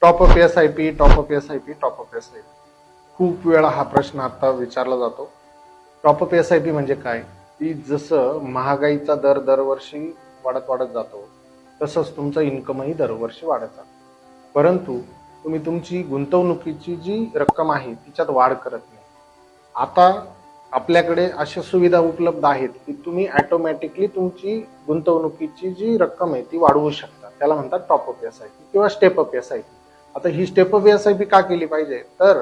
Top up SIP, top up SIP, top up SIP. खूप वेळा हा प्रश्न आता विचारला जातो. टॉपअप SIP म्हणजे काय? की जसं महागाईचा दर दरवर्षी वाढत जातो, तसंच तुमचं इन्कमही दरवर्षी वाढत जातं. परंतु तुम्ही तुमची गुंतवणुकीची जी रक्कम आहे तिच्यात वाढ करत नाही. आता आपल्याकडे अशा सुविधा उपलब्ध आहेत की तुम्ही ऑटोमॅटिकली तुमची गुंतवणुकीची जी रक्कम आहे ती वाढवू शकता. त्याला म्हणतात टॉपअप SIP किंवा स्टेपअप SIP. आता ही स्टेपअप SIP का केली पाहिजे? तर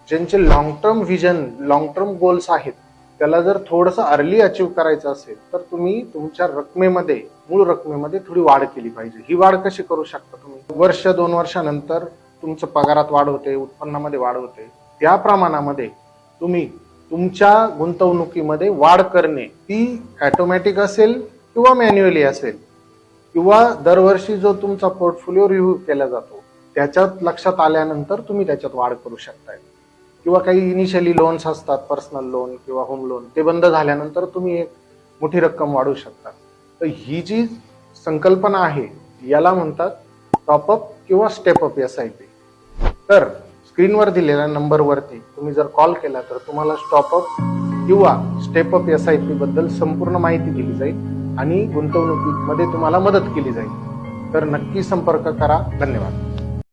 ज्यांचे long term vision, long term goals आहेत, त्याला जर थोडंसं अर्ली अचीव्ह करायचं असेल तर तुम्ही तुमच्या रकमेमध्ये, मूळ रकमेमध्ये थोडी वाढ केली पाहिजे. ही वाढ कशी करू शकता तुम्ही? वर्ष 2 वर्षानंतर तुमचं पगारात वाढ होते, उत्पन्नामध्ये वाढ होते, त्या प्रमाणामध्ये तुम्ही तुमच्या गुंतवणुकीमध्ये वाढ करणे, ती ऑटोमॅटिक असेल किंवा मॅन्युअली असेल, किंवा दरवर्षी जो तुमचा पोर्टफोलिओ रिव्ह्यू केला जातो त्याच्यात लक्षात आल्यानंतर तुम्ही त्याच्यात वाढ करू शकताय. किंवा काही इनिशियली लोन्स असतात, पर्सनल लोन किंवा होम लोन, ते बंद झाल्यानंतर तुम्ही एक मोठी रक्कम वाढवू शकता. तर ही जी संकल्पना आहे याला म्हणतात टॉपअप किंवा स्टेपअप SIP. तर स्क्रीनवर दिलेल्या नंबरवरती तुम्ही जर कॉल केला तर तुम्हाला स्टॉपअप किंवा स्टेपअप SIP बद्दल संपूर्ण माहिती दिली जाईल आणि गुंतवणुकीमध्ये तुम्हाला मदत केली जाईल. तर नक्की संपर्क करा. धन्यवाद.